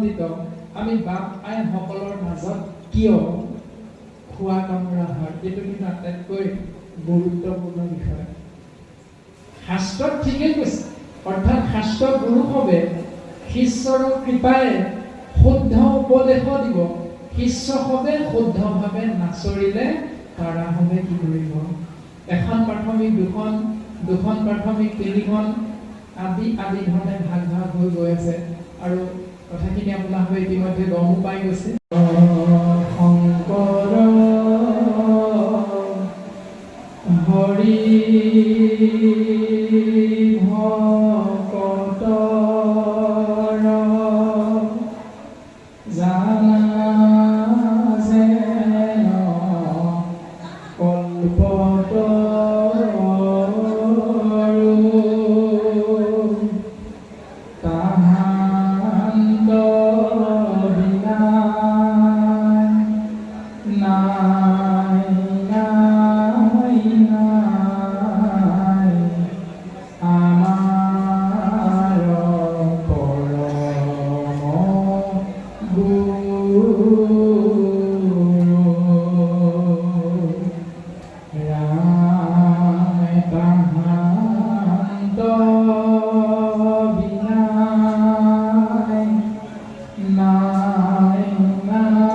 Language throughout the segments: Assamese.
সম্বন্ধিত আমি বাপ আই সকলৰ মাজত কিয় খোৱা কামোৰা হয়, এইটো কিন্তু আটাইতকৈ গুৰুত্বপূৰ্ণ বিষয়। শাস্ত্ৰত ঠিকেই কৈছে, অৰ্থাৎ শাস্ত্ৰ গুৰুসৱে শিষ্যৰ কৃপাৰে শুদ্ধ উপদেশ দিব, শিষ্যসৱে শুদ্ধভাৱে নাচৰিলে তাৰাসৱে কি কৰিব। এখন প্ৰাথমিক, দুখন প্ৰাথমিক, তিনিখন আদি ধৰণে ভাগ হৈ গৈ আছে। আৰু কথাখিনি আপোনালোকে ইতিমধ্যে গমো পাই গৈছে। শংকৰ হৰি ভকতৰ জানা যেন কল্পতৰু তাহান্ত বিনা নাই নাই নাই আমাৰ পৰম গুৰু ৰাম তাহান্ত বিনা নাই নাই নাই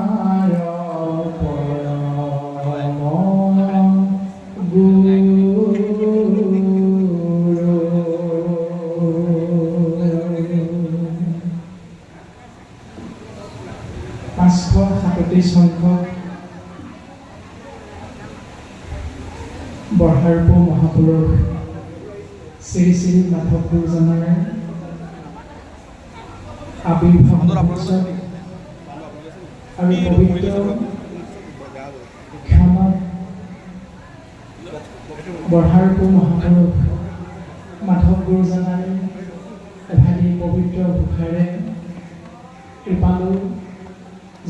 আমাৰ পৰম গুৰু। 537 সংখ্যক বৰহাৰপুৰ মহাপুৰুষ শ্ৰী শ্ৰী মাধৱ গুৰুজনাৰ আবিৰ্ভাৱ আৰু পবিত্ৰ ক্ষণত বৰহাৰপুৰ মহাপুৰুষ মাধৱ গুৰুজনাৰ এভাগি পবিত্ৰ ঘোষাৰে কৃপালু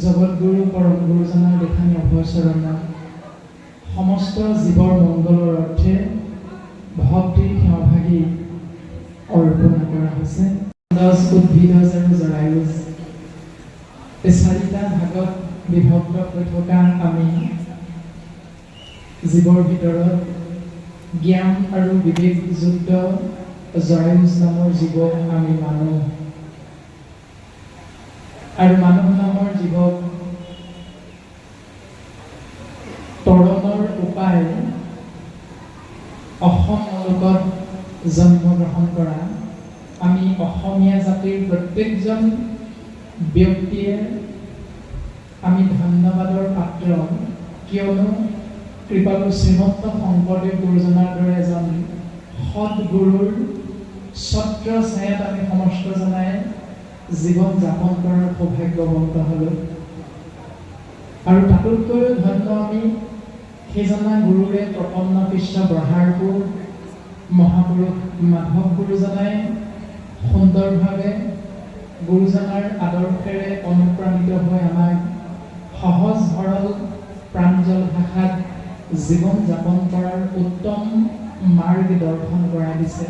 জগতগুৰু পৰম গুৰুজনাৰ দেখানি অভয়চৰণত সমস্ত জীৱৰ মংগলৰ অৰ্থে ভক্তিৰ সেৱাভাগী অৰ্পণ কৰা হৈছে। উদ্ভিদজ আৰু জৰায়ুজ এই চাৰিটা ভাগত বিভক্ত হৈ থকা আমি জীৱৰ ভিতৰত জ্ঞান আৰু বিবেকযুক্ত জৰায়ুজ নামৰ জীৱ আমি মানুহ, আৰু মানুহ নামৰ জীৱক তৰণৰ উপায় অসম লোকত জন্মগ্ৰহণ কৰা আমি অসমীয়া জাতিৰ প্ৰত্যেকজন ব্যক্তিয়ে আমি ধন্যবাদৰ পাত্ৰ, কিয়নো কৃপালু শ্ৰীমন্ত শংকৰদেৱ গুৰুজনাৰ দৰে এজন সৎগুৰুৰ ছত্ৰ ছায়াত আমি সমস্ত জনাই জীৱন যাপন কৰাৰ সৌভাগ্যৱন্ত হ'লোঁ। আৰু তাতোতকৈও ধন্য আমি সেইজনা গুৰুৰে প্ৰপন্ন শিষ্য বৰহাৰপুৰ মহাপুৰুষ মাধৱ গুৰুজনাই সুন্দৰভাৱে গুৰুজনাৰ আদৰ্শেৰে অনুপ্ৰাণিত হৈ আমাক সহজ সৰল প্ৰাঞ্জল ভাষাত জীৱন যাপন কৰাৰ উত্তম মাৰ্গ দৰ্শন কৰাই দিছে।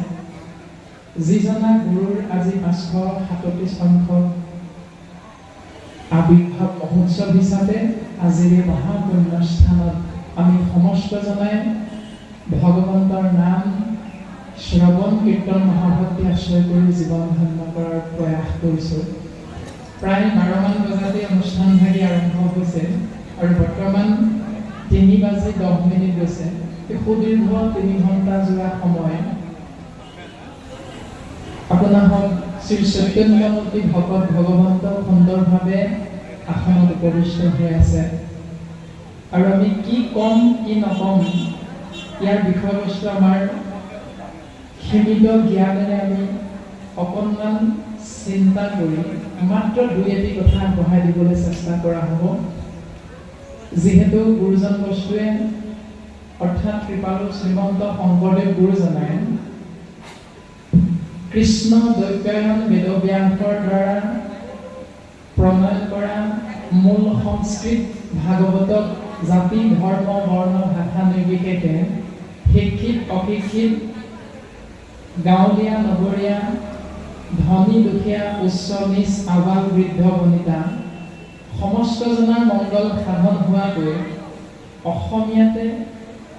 যিজনা গুৰুৰ আজি 537 সংখ্যক আবিৰ্ভাৱ মহোৎসৱ হিচাপে আজিৰ এই মহাপুণ্যস্থানত আমি সমস্ত জনাই ভগৱন্তৰ নাম শ্ৰৱণ কীৰ্তন মহাভক্তি আশ্ৰয় কৰি জীৱন ধন্য কৰাৰ প্ৰয়াস কৰিছোঁ। প্ৰায় 12মান বজাতে অনুষ্ঠানভাগি আৰম্ভ হৈছে আৰু বৰ্তমান 3:10 গৈছে। এই সুদীৰ্ঘ 3 ঘণ্টা যোৱা সময় আপোনালোক শ্ৰী চৈতন্যমূৰ্তি ভকত ভগৱন্ত সুন্দৰভাৱে আসনত উপবিষ্ট হৈ আছে। আৰু আমি কি ক'ম কি নক'ম ইয়াৰ বিষয়বস্তু আমাৰ সীমিত জ্ঞানেৰে আমি অকণমান চিন্তা কৰি মাত্ৰ 2-এটি কথা আগবঢ়াই দিবলৈ চেষ্টা কৰা হ'ব। যিহেতু গুৰুজন বস্তুৱে অৰ্থাৎ কৃপালু শ্ৰীমন্ত শংকৰদেৱ গুৰুজনাই কৃষ্ণ দ্বৈপায়ন বেদব্যাসৰ দ্বাৰা প্ৰণয়ন কৰা মূল সংস্কৃত ভাগৱতক জাতি ধৰ্ম বৰ্ণ ভাষা নিৰ্বিশেষে শিক্ষিত অশিক্ষিত গাঁৱলীয়া নগৰীয়া, ধনী দুখীয়া, উচ্চ নিচ, আবাল বৃদ্ধ বনিতা সমস্ত জনৰ মংগল সাধন হোৱাকৈ অসমীয়াতে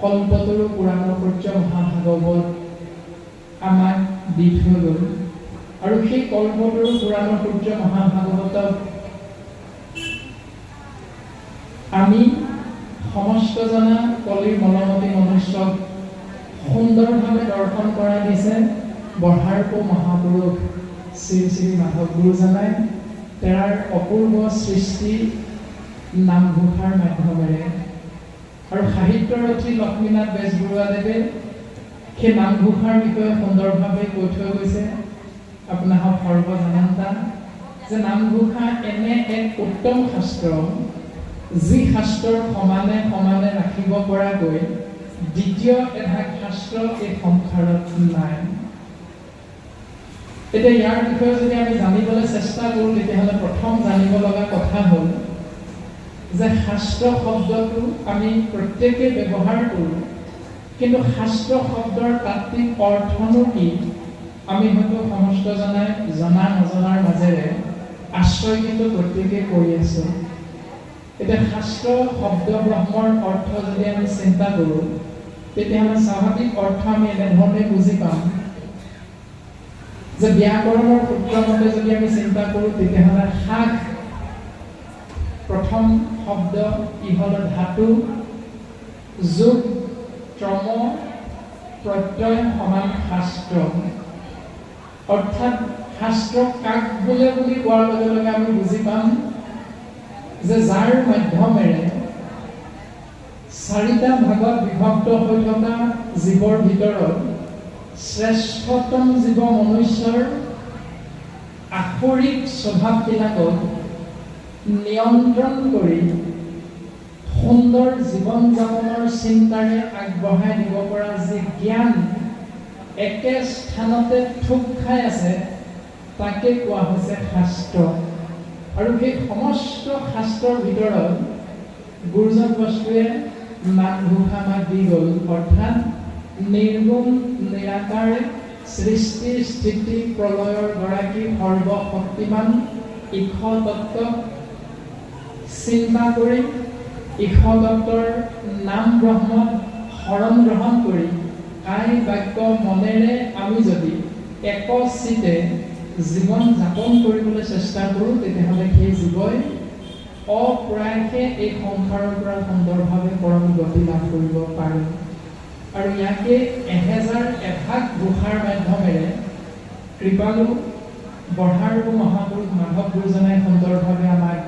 কল্পতৰু পুৰাণৰ সূৰ্য মহাভাগৱত আমাক দি থৈ গ'ল। আৰু সেই কল্পতৰু পুৰাণৰ সূৰ্য মহাভাগৱতক আমি সমস্ত জনা কলিৰ মলমতী মনুষ্যক সুন্দৰভাৱে দৰ্শন কৰাই দিছে বঢ়াৰপো মহাপুৰুষ শ্ৰী শ্ৰী মাধৱ গুৰুজনাই তেওঁৰ অপূৰ্ব সৃষ্টি নামঘোষাৰ মাধ্যমেৰে। আৰু সাহিত্যৰথী লক্ষ্মীনাথ বেজবৰুৱাদেৱে সেই নামঘোষাৰ বিষয়ে সুন্দৰভাৱে কৈ থৈ গৈছে। আপোনালোক সৰ্বজনতা যে নামঘোষা এনে এক উত্তম শাস্ত্ৰ, যি শাস্ত্ৰৰ সমানে সমানে ৰাখিব পৰাকৈ দ্বিতীয় এভাগ শাস্ত্ৰ এই সংসাৰত নাই। এতিয়া ইয়াৰ বিষয়ে যদি আমি জানিবলৈ চেষ্টা কৰোঁ, তেতিয়াহ'লে প্ৰথম জানিব লগা কথা হ'ল যে শাস্ত্ৰ শব্দটো আমি প্ৰত্যেকেই ব্যৱহাৰ কৰোঁ, কিন্তু শাস্ত্ৰ শব্দৰ তাত্ত্বিক অৰ্থনো কি আমি হয়তো সমস্ত জনাই জনা নজনাৰ মাজেৰে আশ্ৰয় কিন্তু প্ৰত্যেকেই কৰি আছোঁ। এতিয়া শাস্ত্ৰ শব্দ ব্ৰহ্মৰ অৰ্থ যদি আমি চিন্তা কৰোঁ, তেতিয়াহ'লে স্বাভাৱিক অৰ্থ আমি এনেধৰণে বুজি পাম যে ব্যাকৰণৰ সূত্ৰমতে যদি আমি চিন্তা কৰোঁ, তেতিয়াহ'লে শাক প্ৰথম শব্দ ই হ'ল ধাতু, যোগ ত্ৰম প্ৰত্যয় সমান শাস্ত্ৰ। অৰ্থাৎ শাস্ত্ৰ কাক বোলে বুলি কোৱাৰ লগে লগে আমি বুজি পাম যে যাৰ মাধ্যমেৰে চাৰিটা ভাগত বিভক্ত হৈ থকা জীৱৰ ভিতৰত শ্ৰেষ্ঠতম জীৱ মনুষ্যৰ আখৰিক স্বভাৱবিলাকক নিয়ন্ত্ৰণ কৰি সুন্দৰ জীৱন যাপনৰ চিন্তাৰে আগবঢ়াই দিব পৰা যি জ্ঞান একে স্থানতে থুপ খাই আছে, তাকে কোৱা হৈছে শাস্ত্ৰ। আৰু সেই সমস্ত শাস্ত্ৰৰ ভিতৰত গুৰুজন বস্তুৱে নামঘোষা আমাক দি গ'ল। অৰ্থাৎ নিৰ্গুণ নিৰাকাৰ সৃষ্টি স্থিতি প্ৰলয়ৰ গৰাকী সৰ্বশক্তিমান ঈশ তত্ত্বক চিন্তা কৰি ঈশ তত্ত্বৰ নাম ব্ৰহ্মত শৰণ গ্ৰহণ কৰি কায় বাক্য মনেৰে আমি যদি একচিতে জীৱন যাপন কৰিবলৈ চেষ্টা কৰোঁ, তেতিয়াহ'লে সেই জীৱই অপ্ৰায়সে এই সংসাৰৰ পৰা সুন্দৰভাৱে পৰম গতি লাভ কৰিব পাৰে। আৰু ইয়াকে 1000 এভাগ ঘোষাৰ মাধ্যমেৰে কৃপালু বঢ়াৰপো মহাপুৰুষ মাধৱ গুৰুজনাই সুন্দৰভাৱে আমাক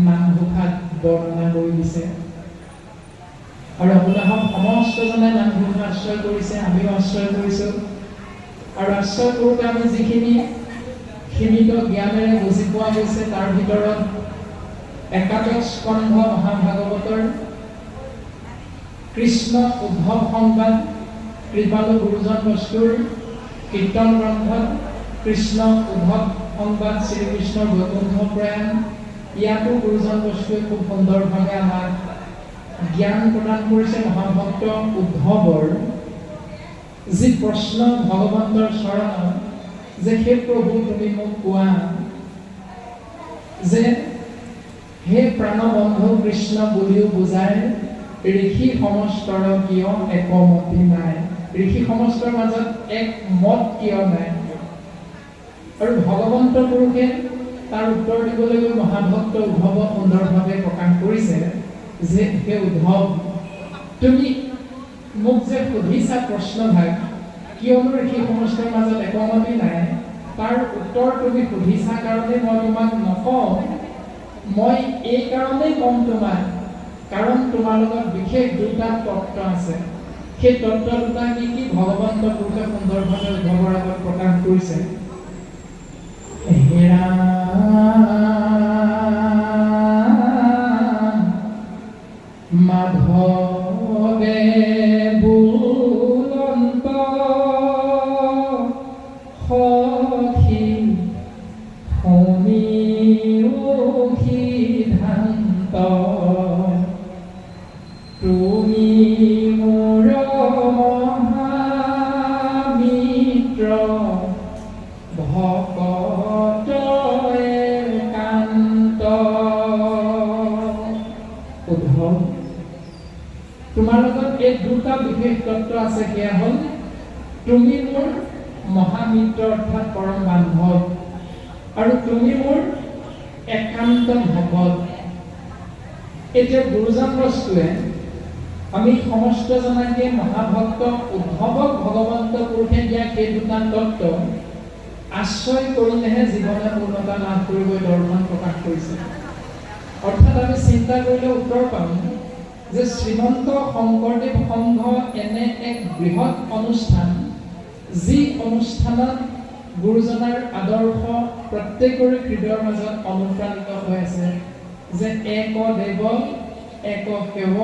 নামঘোষাত বৰ্ণনা কৰি দিছে। আৰু আপোনালোক সমস্তজনে নামঘোষা আশ্ৰয় কৰিছে, আমিও আশ্ৰয় কৰিছোঁ। আৰু আশ্ৰয় কৰোঁতে আমি যিখিনি সীমিত জ্ঞানেৰে বুজি পোৱা গৈছে, তাৰ ভিতৰত একাদশ স্কন্ধ মহাভাগৱতৰ কৃষ্ণ উদ্ধৱ সংবাদ, কৃপালু গুৰুজন বস্তুৰ কীৰ্তন গ্ৰন্থত কৃষ্ণ উদ্ধৱ সংবাদ, শ্ৰীকৃষ্ণৰ বৈকুণ্ঠ প্ৰয়াণ, ইয়াতো গুৰুজন বস্তুৱে খুব সুন্দৰভাৱে আমাক জ্ঞান প্ৰদান কৰিছে। মহাভক্ত উদ্ধৱৰ যি প্ৰশ্ন ভগৱন্তৰ চৰণত যে হে প্ৰভু তুমি মোক কোৱা যে হে প্ৰাণবন্ধু কৃষ্ণ বুলিও বুজাই ঋষি সমস্তৰ কিয় একমতি নাই, ঋষি সমস্তৰ মাজত এক মত কিয় নাই। আৰু ভগৱন্ত পুৰুষে তাৰ উত্তৰ দিবলৈ গৈ মহাভক্ত উদ্ধৱক সুন্দৰভাৱে প্ৰকাশ কৰিছে যে হে উদ্ধৱ, তুমি মোক যে সুধিছা প্ৰশ্নভাগ কিয়নো ঋষি সমস্তৰ মাজত একমতি নাই, তাৰ উত্তৰ তুমি সুধিছা কাৰণে মই তোমাক নকওঁ। মই এই কাৰণেই কম তোমাক, কাৰণ তোমাৰ লগত বিশেষ দুটা তত্ত্ব আছে। সেই তত্ত্ব দুটা কি কি ভগৱন্ত পুৰুষে সুন্দৰভাৱে উদ্ধৱৰ আগত প্ৰকাশ কৰিছে। মাধৱে বুলন্ত সখী শুনি সিদ্ধান্ত, তুমি মোৰ মহামিত্ৰ বিশেষ তত্ত্ব আছে, সেয়া হ'ল তুমি মোৰ মহামিত্ৰ অৰ্থাৎ পৰম বান্ধৱ, আৰু তুমি মোৰ একান্ত ভকত। এতিয়া গুৰুজন বস্তুৱে আমি সমস্ত জনাকে মহাভক্ত উদ্ভৱক ভগৱন্ত পুৰুষে দিয়া সেই দুটা তত্ত্ব আশ্ৰয় কৰিলেহে জীৱনে পূৰ্ণতা লাভ কৰিব দৰ্শন প্ৰকাশ কৰিছে। অৰ্থাৎ আমি চিন্তা কৰিলে উত্তৰ পাম যে শ্ৰীমন্ত শংকৰদেৱ সংঘ এনে এক বৃহৎ অনুষ্ঠান, যি অনুষ্ঠানত গুৰুজনাৰ আদৰ্শ প্ৰত্যেকৰে হৃদয়ৰ মাজত অনুপ্ৰাণিত হৈ আছে যে এক দেৱ এক সেৱ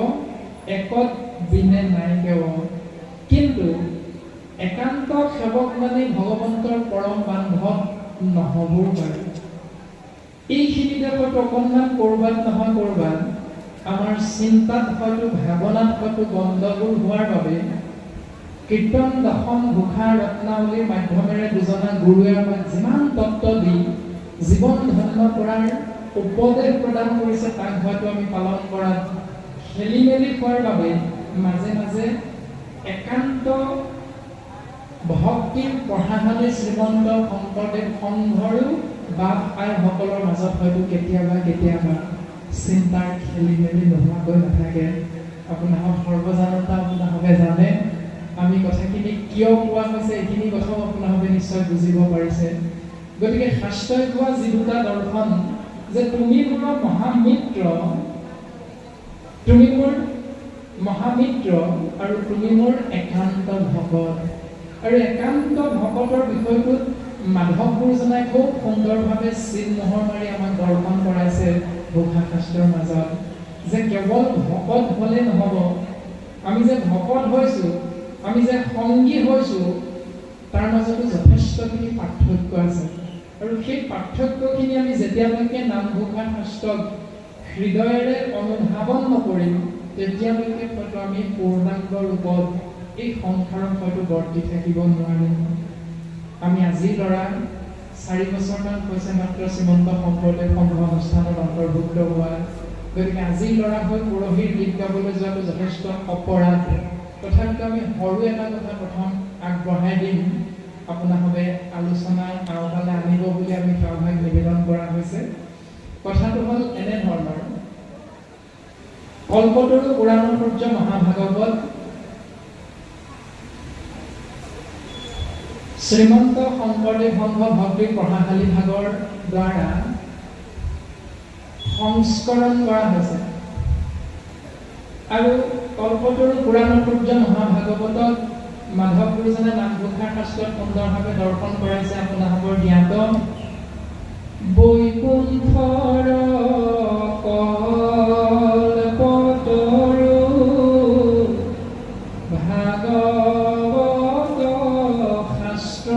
একত বিনে নাই কেৱ। কিন্তু একান্ত সেৱক মানে ভগৱন্তৰ পৰম বান্ধৱ নহ'বও পাৰে। এইখিনিতে হয়তো অকণমান ক'ৰবাত নহয় ক'ৰবাত আমাৰ চিন্তাত হয়তো ভাৱনাত হয়তো গণ্ডগোল হোৱাৰ বাবে কীৰ্তন দশম ঘোষা ৰত্নাৱলীৰ মাধ্যমেৰে দুজনা গুৰুৱে আমাক যিমান তত্ত্ব দি জীৱন ধন্য কৰাৰ উপদেশ প্ৰদান কৰিছে, তাক হয়তো আমি পালন কৰাত খেলি মেলি হোৱাৰ বাবে মাজে মাজে একান্ত ভক্তিৰ পঢ়াশালী শ্ৰীমন্ত শংকৰদেৱ সংঘৰো বাপ আইসকলৰ মাজত হয়তো কেতিয়াবা চিন্তাৰ খেলি মেলি নোহোৱাকৈ নাথাকে। আপোনালোক সৰ্বজানতা আপোনালোকে জানে আমি কথাখিনি কিয় কোৱা হৈছে, এইখিনি কথাও আপোনালোকে নিশ্চয় বুজিব পাৰিছে। গতিকে শাস্ত্ৰই কোৱা যি দুটা দৰ্শন যে তুমি মোৰ মহামিত্ৰ, তুমি মোৰ মহামিত্ৰ আৰু তুমি মোৰ একান্ত ভকত। আৰু একান্ত ভকতৰ বিষয়টোত মাধৱ গুৰুজনাই খুব সুন্দৰভাৱে চিহ্নমোহৰ মাৰি আমাক দৰ্শন কৰাইছে ঘোষা শাস্ত্ৰৰ মাজত, যে কেৱল ভকত হ'লে নহ'ব, আমি যে ভকত হৈছোঁ, আমি যে সংগী হৈছোঁ, তাৰ মাজতো যথেষ্টখিনি পাৰ্থক্য আছে। আৰু সেই পাৰ্থক্যখিনি আমি যেতিয়ালৈকে নামঘোষা শাস্ত্ৰক হৃদয়েৰে অনুধাৱন নকৰিম, তেতিয়ালৈকে হয়তো আমি পূৰ্ণাংগ ৰূপত এই সংসাৰত হয়তো বৰ্তি থাকিব নোৱাৰিম। আমি আজি ল'ৰা 4 বছৰমান হৈছে মাত্ৰ শ্ৰীমন্ত শংকৰদেৱ সংঘ অনুষ্ঠানত অন্তৰ্ভুক্ত হোৱা। গতিকে আজি ল'ৰা হৈ পৰহিৰ গীত গাবলৈ যোৱাটো যথেষ্ট অপৰাধ। তথাপিতো আমি সৰু এটা কথা প্ৰথম আগবঢ়াই দিম, আপোনালোকে আলোচনাৰ আওতালে আনিব বুলি আমি সভাক নিবেদন কৰা হৈছে। কথাটো হ'ল এনেধৰণৰ, কল্পতৰু পুৰাণাচাৰ্য মহাভাগৱত শ্ৰীমন্ত শংকৰদেৱ সংঘ ভক্তি পঢ়াশালী ভাগৰ দ্বাৰা সংস্কৰণ কৰা হৈছে। আৰু কল্পতৰু পুৰাণাচাৰ্য মহাভাগৱতত মাধৱ গুৰুজনে নামঘোষা শাস্ত্ৰত সুন্দৰভাৱে দৰ্শন কৰাইছে। আপোনালোকৰ জ্ঞাত বৈকুণ্ঠৰ কল্পতৰু ভাগৱত শাস্ত্ৰ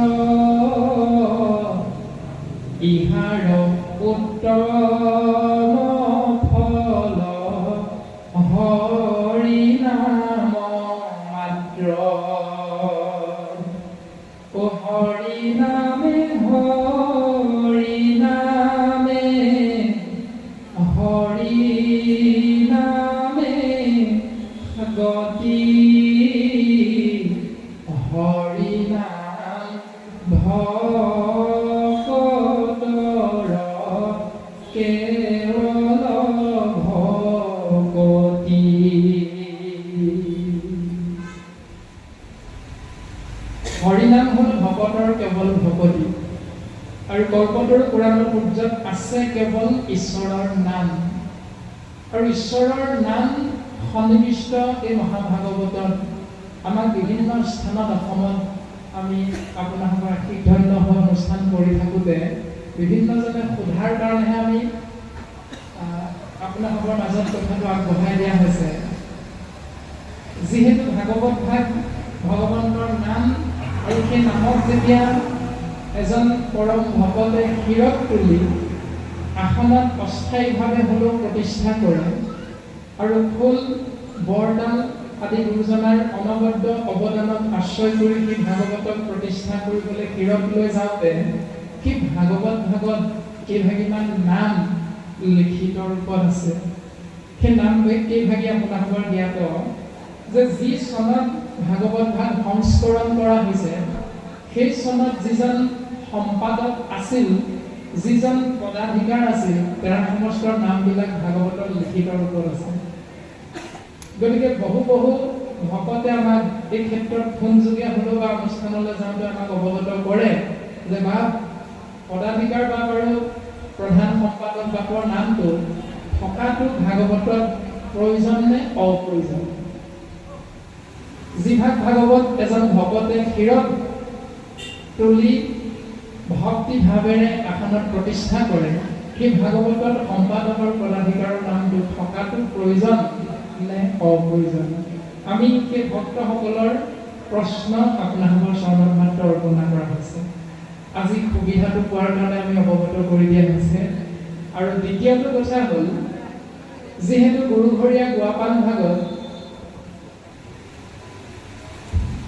ইহাৰ উত্তম ফল হৰি নাম মাত্ৰ। ও হৰি নামে হৰি নামে হৰি নামে গতি হৰি নাম ভকতৰ কেৱল ভকতি। হৰিনাম হ'ল ভকতৰ কেৱল ভকতি। আৰু কল্পতৰু পুৰাণাচাৰ্যত আছে কেৱল ঈশ্বৰৰ নাম। আৰু ঈশ্বৰৰ নাম সন্নিবিষ্ট এই মহাভাগৱতত আমাক বিভিন্ন স্থানত অসমত আমি আপোনালোকৰ আশীষ ধন্য হোৱা অনুষ্ঠান কৰি থাকোঁতে বিভিন্নজনে সোধাৰ কাৰণেহে আমি আপোনালোকৰ মাজত কথাটো আগবঢ়াই দিয়া হৈছে। যিহেতু ভাগৱত ভাগ ভগৱন্তৰ নাম, আৰু সেই নামক যেতিয়া এজন পৰম ভকতে শিৰত তুলি আসনত অস্থায়ীভাৱে হ'লেও প্ৰতিষ্ঠা কৰে, আৰু ফুল বৰদান আদি গুৰুজনাৰ অনবদ্য অৱদানত আশ্ৰয় কৰি সেই ভাগৱতক প্ৰতিষ্ঠা কৰিবলৈ শিৰত লৈ যাওঁতে সেই ভাগৱত ভাগত কেইভাগিমান নাম লিখিত ৰূপত আছে। সেই নাম কেইভাগি আপোনালোকৰ জ্ঞাত যে যি চনত ভাগৱত ভাগ সংস্কৰণ কৰা হৈছে সেই চনত যিজন সম্পাদক আছিল, যিজন পদাধিকাৰ আছিল, তেওঁৰ সমস্ত নামবিলাক ভাগৱতৰ লিখিত ৰূপত আছে। গতিকে বহু ভকতে আমাক এই ক্ষেত্ৰত ফোনযোগে হ'লেও বা অনুষ্ঠানলৈ যাওঁতে আমাক অৱগত কৰে যে বা পদাধিকাৰ বা বাৰু প্ৰধান সম্পাদক বাপৰ নামটো থকাটো ভাগৱতত প্ৰয়োজন নে অপ্ৰয়োজন। যিভাগ ভাগৱত এজন ভকতে শিৰত তুলি ভক্তি ভাৱেৰে আসনত প্ৰতিষ্ঠা কৰে, সেই ভাগৱতত সম্পাদক আৰু পদাধিকাৰৰ নামটো থকাটো প্ৰয়োজন নে অপ্ৰয়োজন। আমি সেই ভক্তসকলৰ প্ৰশ্ন আপোনালোকৰ চৰণত মাত্ৰ অৰ্পণা কৰা হৈছে। আজি সুবিধাটো পোৱাৰ কাৰণে আমি অৱগত কৰি দিয়া হৈছে। আৰু দ্বিতীয়টো কথা হ'ল, যিহেতু গুৰুঘৰীয়া গোৱাপাল ভাগত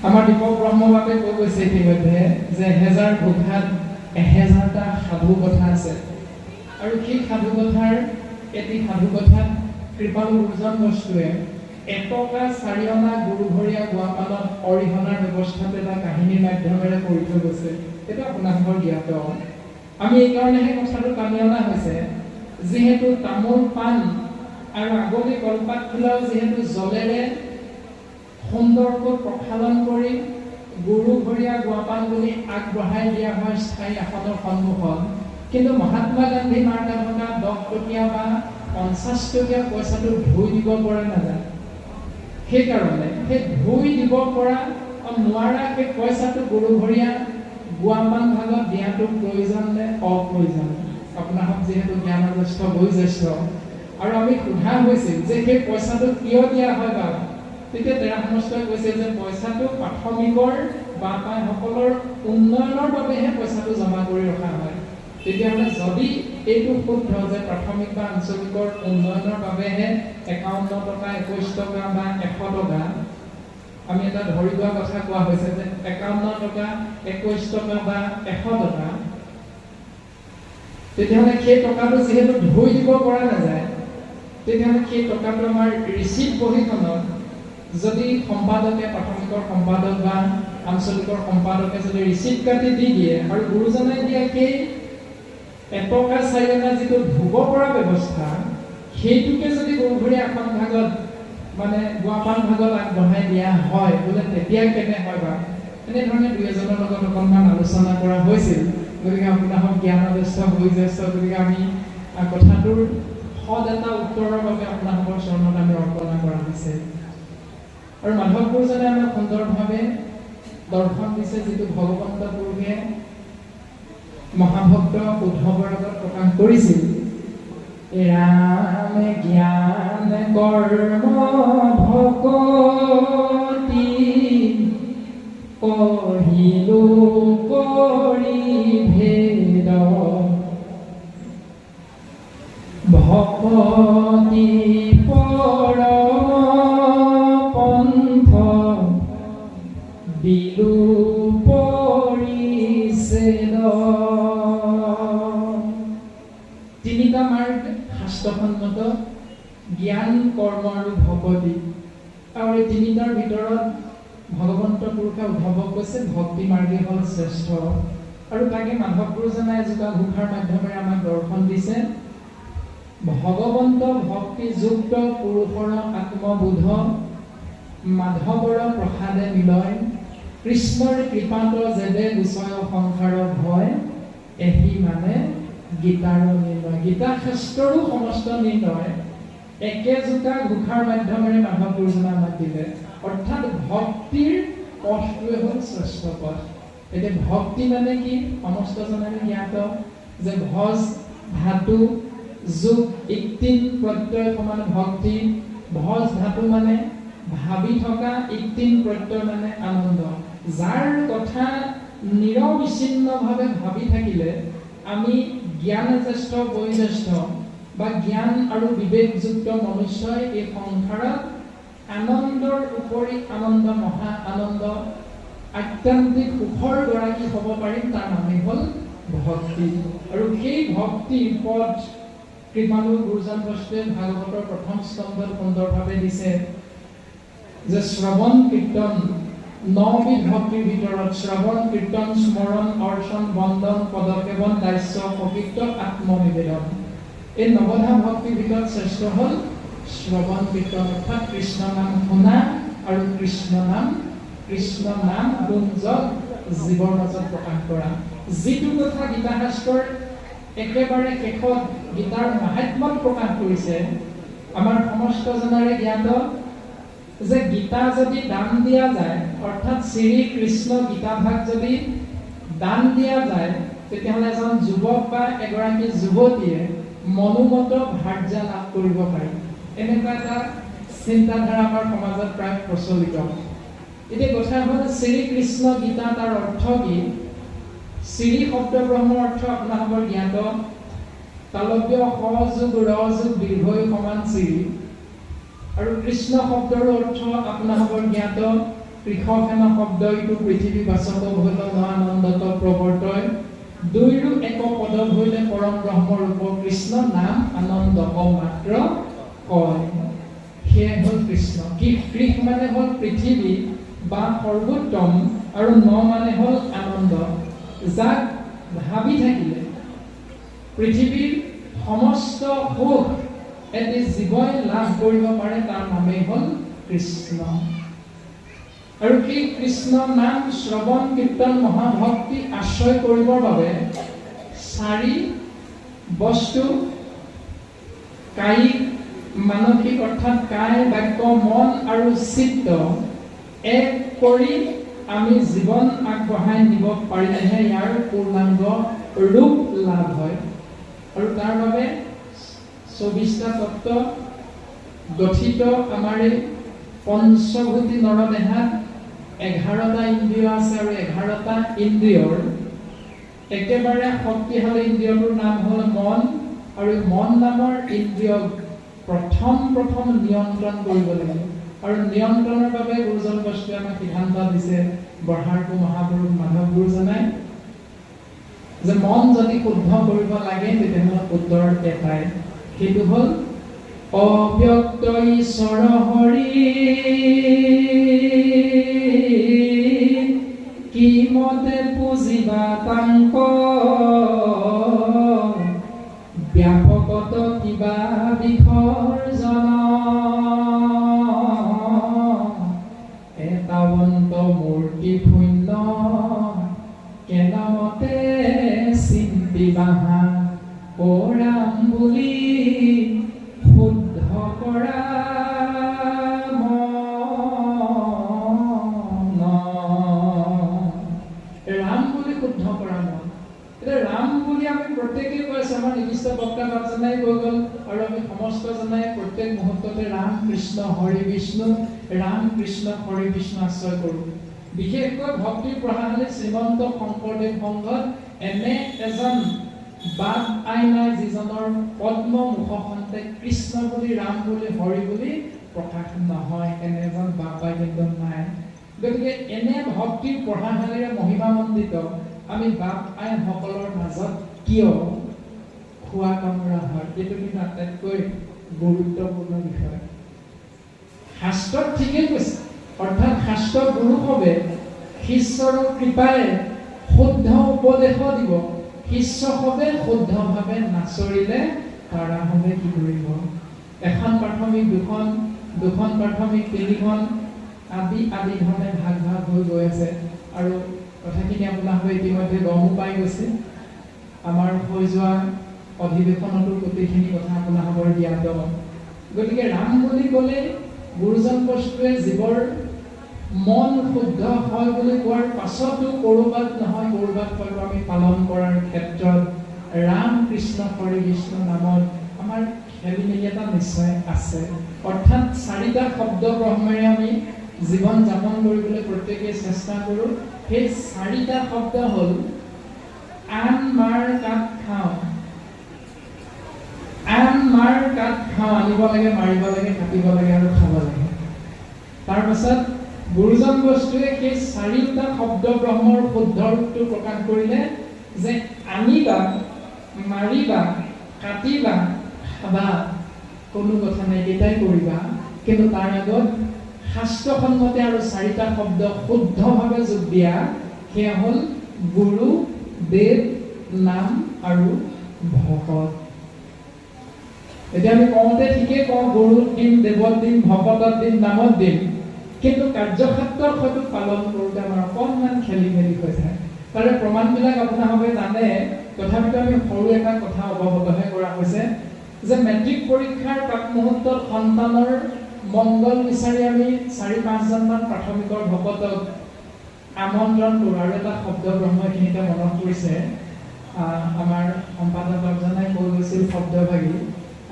আমাৰ দীপক ব্ৰহ্মবাবে কৈ গৈছে ইতিমধ্যে যে 1000 ঘোষাত 1000টা সাধু কথা আছে। আৰু সেই সাধু কথাৰ এটি সাধু কথাত কৃপালু গুৰুজন বস্তুৱে 1 টকা 4 অনা গুৰুঘৰীয়া গোৱাপালত অৰিহণাৰ ব্যৱস্থাটো এটা কাহিনীৰ মাধ্যমেৰে কৰি থৈ গৈছে। এইটো আপোনালোকৰ জ্ঞাত। আমি এইকাৰণেহে কথাটো টানি অনা হৈছে, যিহেতু তামোল পাণ আৰু আগলি কলপাত ফুলাও যিহেতু জলেৰে সুন্দৰকৈ প্ৰক্ষালন কৰি গুৰুঘৰীয়া গোৱাপাল বুলি আগবঢ়াই দিয়া হয় স্থায়ী আসনৰ সন্মুখত, কিন্তু মহাত্মা গান্ধী মাৰ্কা থকা 10 টকীয়া বা 50 টকীয়া পইচাটো ধুই দিব পৰা নাযায়। সেইকাৰণে সেই ধুই দিব পৰা নোৱাৰা সেই পইচাটো গুৰুঘৰীয়া গোৱাপাল ভাগত দিয়াটো প্ৰয়োজন নে অপ্ৰয়োজন। আপোনালোক যিহেতু জ্ঞানজ্যেষ্ঠ বয়োজ্যেষ্ঠ, আৰু আমি সোধা হৈছিল যে সেই পইচাটো কিয় দিয়া হয় বাৰু, তেতিয়া তেওঁ সমস্তই কৈছে যে পইচাটো প্ৰাথমিকৰ বা পাইসকলৰ উন্নয়নৰ বাবেহে পইচাটো জমা কৰি ৰখা হয়। তেতিয়াহ'লে যদি এইটো শুদ্ধ যে প্ৰাথমিক বা আঞ্চলিকৰ উন্নয়নৰ বাবেহে 51 টকা 21 টকা বা 100 টকা, আমি এটা ধৰি লোৱা কথা কোৱা হৈছে যে 51 টকা 21 টকা বা 100 টকা, তেতিয়াহ'লে সেই টকাটো যিহেতু ধুই দিব পৰা নাযায়, তেতিয়াহ'লে সেই টকাটো আমাৰ ৰিচিপ্ট বহীখনত যদি সম্পাদকে, প্ৰাথমিকৰ সম্পাদক বা আঞ্চলিকৰ সম্পাদকে যদি ৰিচিপ্ট কাটি দি দিয়ে আৰু গুৰুজনে দিয়া সেই 1 টকা 4 অনা যিটো ধুব পৰা ব্যৱস্থা, সেইটোকে যদি গুৰুঘৰীয়া আসন ভাগত মানে গোৱাপাল ভাগত আগবঢ়াই দিয়া হয় বোলে তেতিয়া কেনে হয় বা এনেধৰণে দুই এজনৰ লগত অকণমান আলোচনা কৰা হৈছিল। গতিকে আপোনালোক জ্ঞানজ্যেষ্ঠ বয়োজ্যেষ্ঠ, গতিকে আমি কথাটোৰ সদ এটা উত্তৰৰ বাবে আপোনালোকৰ চৰণত আমি অৰ্পণা কৰা হৈছে। আৰু মাধৱ গুৰুজনে আমাক সুন্দৰভাৱে দৰ্শন দিছে, যিটো ভগৱন্ত পুৰুষে মহাভক্ত উদ্ধৱৰ আগত প্ৰকাশ কৰিছিল। ৰাম জ্ঞান কৰ্ম ভকতি কহিলো কৰি ভেদ ভকতি পৰ পন্থ দিলো পৰিছেদ। তিনিটা মাৰ্গ শাস্ত্ৰসন্মত, জ্ঞান কৰ্ম আৰু ভকতি। আৰু এই তিনিটাৰ ভিতৰত ভগৱন্ত পুৰুষে উদ্ধৱক কৈছে ভক্তি মাৰ্গেই হ'ল শ্ৰেষ্ঠ। আৰু তাকে মাধৱ গুৰুজনাই এজোপা ঘোষাৰ মাধ্যমেৰে আমাক দৰ্শন দিছে। ভগৱন্ত ভক্তিযুক্ত পুৰুষৰ আত্মবোধ মাধৱৰ প্ৰসাদে মিলয়, কৃষ্ণৰ কৃপাত যেদে গুচয় সংসাৰ ভয়, এহি মানে গীতাৰ নিৰ্ণয়। গীতা শাস্ত্ৰৰো সমস্ত নিৰ্ণয় একেজোটা ঘোষাৰ মাধ্যমেৰে মাধৱ গুৰুজনাই আমাক দিলে। অৰ্থাৎ ভক্তিৰ পথটোৱে হ'ল শ্ৰেষ্ঠ পথ। এতিয়া ভক্তি মানে কি? সমস্তজনে জ্ঞাত যে ভজ ধাতু যোগ ইক্তিন প্ৰত্যয় সমান ভক্তি। ভজ ধাতু মানে ভাবি থকা, ইক্তিন প্ৰত্যয় মানে আনন্দ। যাৰ কথা নিৰবিচ্ছিন্নভাৱে ভাবি থাকিলে আমি জ্ঞানজ্যেষ্ঠ বয়োজ্যেষ্ঠ বা জ্ঞান আৰু বিবেকযুক্ত মনুষ্যই এই সংসাৰত আনন্দৰ উপৰি আনন্দ, মহা আনন্দ, আত্যান্তিক সুখৰ গৰাকী হ'ব পাৰিম। তাৰ নামেই হ'ল ভক্তি। আৰু সেই ভক্তি পথ কৃপালু গুৰুজন বস্তুৱে ভাগৱতৰ প্ৰথম স্তম্ভত সুন্দৰভাৱে দিছে যে শ্ৰৱণ কীৰ্তন 9বিধ ভক্তিৰ ভিতৰত শ্ৰৱণ, কীৰ্তন, স্মৰণ, অৰ্চন, বন্দন, পদসেৱন, দাস্য, সকীৰ্ত, আত্মনিবেদন। এই 9টা ভক্তিৰ ভিতৰত শ্ৰেষ্ঠ হ'ল শ্ৰৱণ কীৰ্তন, অৰ্থাৎ কৃষ্ণ নাম শুনা আৰু কৃষ্ণ নাম গুঞ্জ জীৱৰ মাজত প্ৰকাশ কৰা। যিটো কথা গীতা শাস্ত্ৰৰ একেবাৰে শেষত গীতাৰ মাহাত্ম্যত প্ৰকাশ কৰিছে, আমাৰ সমস্ত জনৰে জ্ঞাত যে গীতা যদি দান দিয়া যায়, অৰ্থাৎ শ্ৰী কৃষ্ণ গীতাভাগ যদি দান দিয়া যায়, তেতিয়াহ'লে এজন যুৱক বা এগৰাকী যুৱতীয়ে মনোমত ভাৰ্যা লাভ কৰিব পাৰে। এনেকুৱা এটা চিন্তাধাৰা আমাৰ সমাজত প্ৰায় প্ৰচলিত। এতিয়া কথা হ'ল শ্ৰীকৃষ্ণ গীতা, তাৰ অৰ্থ কি? শ্ৰী শব্দ ব্ৰহ্মৰ অৰ্থ আপোনালোকৰ জ্ঞাত, তালব্য সযোগ ৰযোগ দীৰ্ঘই সমান শ্ৰী। আৰু কৃষ্ণ শব্দৰ অৰ্থ আপোনালোকৰ জ্ঞাত, কৃষকেন শব্দ ইটো পৃথিৱী বাচক হল ন আনন্দত প্ৰৱৰ্তয়, দুইৰো এক পদ হইলে পৰম ব্ৰহ্মৰ ৰূপ কৃষ্ণ নাম আনন্দ মাত্ৰ কয়। সেয়াই হ'ল কৃষ্ণ। কৃষ মানে হ'ল পৃথিৱী বা সৰ্বোত্তম, আৰু ন মানে হ'ল আনন্দ। যাক ভাবি থাকিলে পৃথিৱীৰ সমস্ত সুখ এটি জীৱই লাভ কৰিব পাৰে, তাৰ নামেই হ'ল কৃষ্ণ। আৰু সেই কৃষ্ণ নাম শ্ৰৱণ, কীৰ্তন, মহাভক্তি আশ্ৰয় কৰিবৰ বাবে 4 বস্তু, কায়িক, মানসিক অৰ্থাৎ কায়, বাক্য, মন আৰু চিত্ত এক কৰি আমি জীৱন আগবঢ়াই নিব পাৰিলেহে ইয়াৰ পূৰ্ণাংগ ৰূপ লাভ হয়। আৰু তাৰ বাবে 24টা তত্ত্ব গঠিত আমাৰ এই পঞ্চভূতি নৰদেহাত 11টা ইন্দ্ৰিয় আছে, আৰু 11টা ইন্দ্ৰিয়ৰ একেবাৰে শক্তিশালী ইন্দ্ৰিয়টোৰ নাম হ'ল মন। আৰু মন নামৰ ইন্দ্ৰিয় প্ৰথম নিয়ন্ত্ৰণ কৰিব লাগিব। আৰু নিয়ন্ত্ৰণৰ বাবে গুৰুজন বস্তুৱে আমাক সিদ্ধান্ত দিছে, বৰহাৰপুৰ মহাপুৰুষ মাধৱ গুৰুজনাই, যে মন যদি শুদ্ধ কৰিব লাগে তেতিয়াহ'লে উত্তৰ এটাই, সেইটো হ'ল অব্যক্ত ঈশ্বৰ হৰি কি মতে পুজিবা তাংক, ব্যাপকত কিবা বিসৰ্জন, এতাৱন্ত মূৰ্তি শূন্য কেনামতে চিন্তিবাহা, পৰাম বুলি শুদ্ধ কৰা মন। ৰাম বুলি শুদ্ধ কৰা মন। এতিয়া ৰাম বুলি আমি প্ৰত্যেকেই কৈ আছো, আমাৰ নিৰ্দিষ্ট বক্তা বাজনাই কৈ গ'ল, আৰু আমি সমস্ত জনাই প্ৰত্যেক মুহূৰ্ততে ৰাম কৃষ্ণ হৰি বিষ্ণু, ৰাম কৃষ্ণ হৰি বিষ্ণু আশ্ৰয় কৰোঁ। বিশেষকৈ ভক্তিৰ প্ৰশাসনী শ্ৰীমন্ত শংকৰদেৱ সংঘত এনে এজন বাপ আইনা যিজনৰ পদ্ম মুখখনতে কৃষ্ণ বুলি, ৰাম বুলি, হৰি বুলি প্ৰকাশ নহয়, এনে এজন বাপ আই কিন্তু নাই। গতিকে এনে ভক্তিৰ প্ৰশাসনীৰে মহিমামণ্ডিত আমি বাপ আইসকলৰ মাজত কিয় খোৱা কামোৰা হয়, এইটো কিন্তু আটাইতকৈ গুৰুত্বপূৰ্ণ বিষয়। শাস্ত্ৰত ঠিকেই কৈছে, অৰ্থাৎ শাস্ত্ৰ গুৰুসৱে শিষ্যৰ কৃপাৰে শুদ্ধ উপদেশ দিব, শিষ্যসৱে শুদ্ধভাৱে নাচৰিলে তাৰাসৱে কি কৰিব? এখন প্ৰাথমিক, দুখন প্ৰাথমিক, 3খন আদি ধৰণে ভাগ হৈ গৈ আছে। আৰু কথাখিনি আপোনালোকে ইতিমধ্যে গমো পাই গৈছে, আমাৰ হৈ যোৱা অধিৱেশনতো গোটেইখিনি কথা আপোনালোকৰ জ্ঞাত। গতিকে ৰাম বুলি ক'লে গুৰুজন বস্তুৱে জীৱৰ মন শুদ্ধ হয় বুলি কোৱাৰ পাছতো ক'ৰবাত নহয় ক'ৰবাত হয়তো আমি পালন কৰাৰ ক্ষেত্ৰত ৰাম কৃষ্ণ হৰি বিষ্ণু নামত আমাৰ খেলিমেলি এটা নিশ্চয় আছে। অৰ্থাৎ 4টা শব্দ ব্ৰহ্মেৰে আমি জীৱন যাপন কৰিবলৈ প্ৰত্যেকেই চেষ্টা কৰোঁ। সেই 4টা শব্দ হ'ল আন মাৰ কাঠ খাওঁ, আনিব লাগে, মাৰিব লাগে, কাটিব লাগে আৰু খাব লাগে। তাৰ পাছত গুৰুজন বস্তুৱে সেই 4টা শব্দ ব্ৰহ্মৰ শুদ্ধ ৰূপটো প্ৰকাশ কৰিলে যে আনিবা, মাৰিবা, কাটিবা, খাবা, কোনো কথা নাই, এটাই কৰিবা, কিন্তু তাৰ আগত শাস্ত্ৰসন্মতে আৰু 4টা শব্দ শুদ্ধভাৱে যোগ দিয়া, সেয়া হ'ল গুৰু, দেৱ, নাম আৰু ভকত। এতিয়া আমি কওঁতে ঠিকেই কওঁ, গুৰুত দিম, দেৱত দিম, ভকতত দিম, নামত দিম, কিন্তু কাৰ্যক্ষেত্ৰত হয়তো পালন কৰোঁতে আমাৰ অকণমান খেলি মেলি হৈ যায়। তাৰে প্ৰমাণবিলাক আপোনালোকে জানে, তথাপিতো আমি সৰু এটা কথা অৱগতহে কৰা হৈছে যে মেট্ৰিক পৰীক্ষাৰ প্ৰাক মুহূৰ্তত সন্তানৰ মংগল বিচাৰি আমি 4-5জনমান প্ৰাথমিকৰ ভকতক আমন্ত্ৰণ কৰোঁ। আৰু এটা শব্দ ব্ৰহ্মখিনিতে মনত পৰিছে, আমাৰ সম্পাদক বাবজনাই কৈ গৈছিল শব্দভাগী,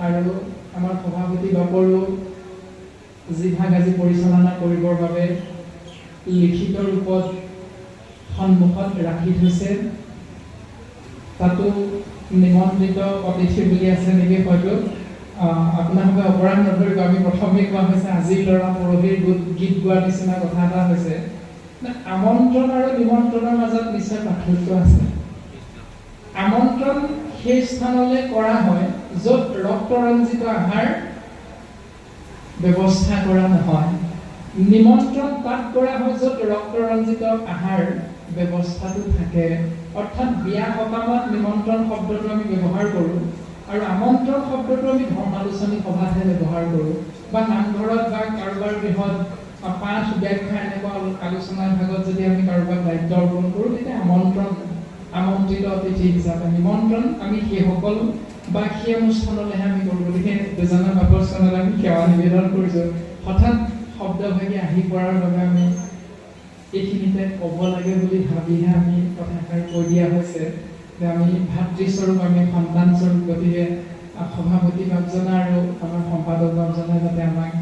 আৰু আমাৰ সভাপতি বাপৰো যিভাগ আজি পৰিচালনা কৰিবৰ বাবে লিখিত ৰূপত সন্মুখত ৰাখি থৈছে, তাতো নিমন্ত্ৰিত অতিথি বুলি আছে নেকি হয়তো। আপোনালোকে অপৰাধ নধৰিব, আমি প্ৰথমেই কোৱা হৈছে আজিৰ ল'ৰা পৰহিৰ গীত গোৱাৰ নিচিনা কথা এটা হৈছে। আমন্ত্ৰণ আৰু নিমন্ত্ৰণৰ মাজত নিশ্চয় পাৰ্থক্য আছে। আমন্ত্ৰণ সেই স্থানলৈ কৰা হয় য'ত ৰক্তৰঞ্জিত আহাৰ ব্যৱস্থা কৰা নহয়। নিমন্ত্ৰণ তাত কৰা হয় য'ত ৰক্তৰঞ্জিত আহাৰ ব্যৱস্থাটো থাকে। অৰ্থাৎ বিয়া সকামত নিমন্ত্ৰণ শব্দটো আমি ব্যৱহাৰ কৰোঁ, আৰু আমন্ত্ৰণ শব্দটো আমি ধৰ্মালোচনী সভাতহে ব্যৱহাৰ কৰোঁ, বা নামঘৰত বা কাৰোবাৰ গৃহত পাঠ ব্যাখ্যা এনেকুৱা আলোচনাৰ ভাগত যদি আমি কাৰোবাক দায়িত্ব অৰ্পণ কৰোঁ, তেতিয়া আমন্ত্ৰণ, আমন্ত্ৰিত অতিথি হিচাপে। নিমন্ত্ৰণ আমি সেইসকল বা সেই অনুষ্ঠানলৈহে আমি কৰোঁ। গতিকে দুজনৰ বাকস্থানত আমি সেৱা নিবেদন কৰিছোঁ। হঠাৎ শব্দভাগী আহি পৰাৰ বাবে আমি এইখিনিতে ক'ব লাগে বুলি ভাবিহে আমি কথাষাৰ কৈ দিয়া হৈছে যে আমি ভাতৃস্বৰূপ, আমি সন্তানস্বৰূপ। গতিকে সভাপতি বাবজনা আৰু আমাৰ সম্পাদক বাবজনা যাতে আমাক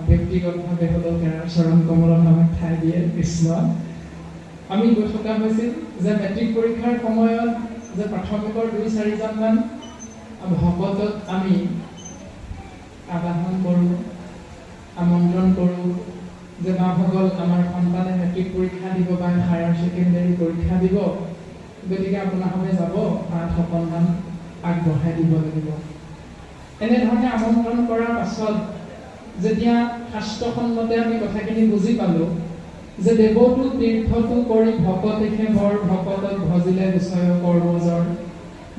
ব্যক্তিগতভাৱে হ'লেও তেওঁৰ চৰণ কমলত আমাক ঠাই দিয়ে। কৃষ্ণ। আমি গৈ থকা হৈছিল যে মেট্ৰিক পৰীক্ষাৰ সময়ত যে প্ৰাথমিকৰ 2-4জনমান ভকতক আমি আবাহন কৰোঁ, আমন্ত্ৰণ কৰোঁ যে মাভকল আমাৰ সন্তানে মেট্ৰিক পৰীক্ষা দিব বা হায়াৰ ছেকেণ্ডেৰী পৰীক্ষা দিব, গতিকে আপোনালোকে যাব, পাঠ অকণমান আগবঢ়াই দিব লাগিব। এনেধৰণে আমন্ত্ৰণ কৰাৰ পাছত যেতিয়া শাস্ত্ৰসন্মতে আমি কথাখিনি বুজি পালোঁ যে দেৱতো তীৰ্থটো কৰি ভকতেহে বৰ, ভকতক ভজিলে বিষয় কৰ্মজৰ,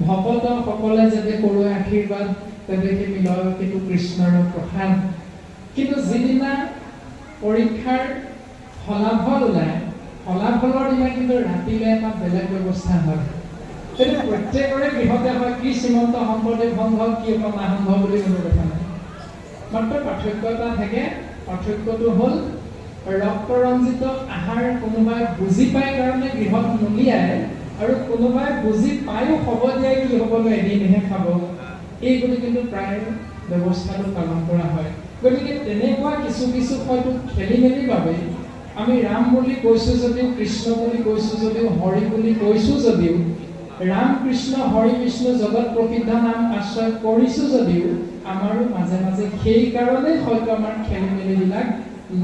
ভকতসকলে যাতে কৰোঁ আশীৰ্বাদ, তেনেকৈ মিলয় কিন্তু কৃষ্ণৰ প্ৰসাদ। কিন্তু যিদিনা পৰীক্ষাৰ ফলাফল ওলায়, ফলাফলৰ দিনা কিন্তু ৰাতিলৈ এটা বেলেগ ব্যৱস্থা হয়। সেইটো প্ৰত্যেকৰে গৃহতে হয়। কি শ্ৰীমন্ত শংকৰদেৱ সংঘ, কি কমা সংঘ বুলি কোনো কথা নাই, মাত্ৰ পাৰ্থক্য এটা থাকে। পাৰ্থক্যটো হ'ল ৰক্তৰঞ্জিত আহাৰ কোনোবাই বুজি পায় কাৰণে গৃহত নুলিয়ায়, আৰু কোনোবাই বুজি পায়ো হ'ব দিয়াই কি হ'বলৈ এদিনহে খাব, এই বুলি কিন্তু প্ৰায় ব্যৱস্থাটো পালন কৰা হয়। গতিকে তেনেকুৱা কিছু কিছু হয়তো খেলি মেলিৰ বাবে আমি ৰাম বুলি কৈছোঁ যদিও, কৃষ্ণ বুলি কৈছোঁ যদিও, হৰি বুলি কৈছোঁ যদিও, ৰাম কৃষ্ণ হৰি বিষ্ণু জগত প্ৰসিদ্ধ নাম আশ্ৰয় কৰিছোঁ যদিও, আমাৰো মাজে মাজে সেই কাৰণে হয়তো আমাৰ খেলি মেলিবিলাক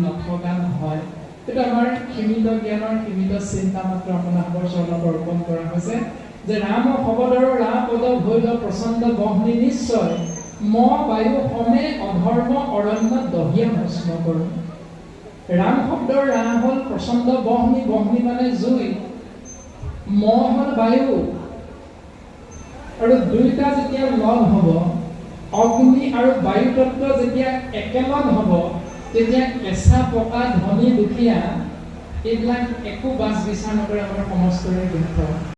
নথকা নহয়। এইটো আমাৰ সীমিত জ্ঞানৰ, সীমিত চিন্তা মাত্ৰ আপোনালোকৰ চৰণত অৰ্পণ কৰা হৈছে যে ৰাম শব্দৰ ৰা পদ ভৈল প্ৰচণ্ড বহ্নি নিশ্চয়, ম বায়ু সমে অধৰ্ম অৰণ্য দহিয়া ভস্ম কৰোঁ। ৰাম শব্দৰ ৰা হ'ল প্ৰচণ্ড বহ্নি, বহ্নি মানে জুই, ম হ'ল বায়ু, আৰু দুইটা যেতিয়া লগ হ'ব, অগ্নি আৰু বায়ু তত্ত্ব যেতিয়া একেলগ হ'ব, তেতিয়া কেঁচা পকা ধনী দুখীয়া এইবিলাক একো বাছ বিচাৰ নকৰে আমাৰ সমস্তৰে দুখ।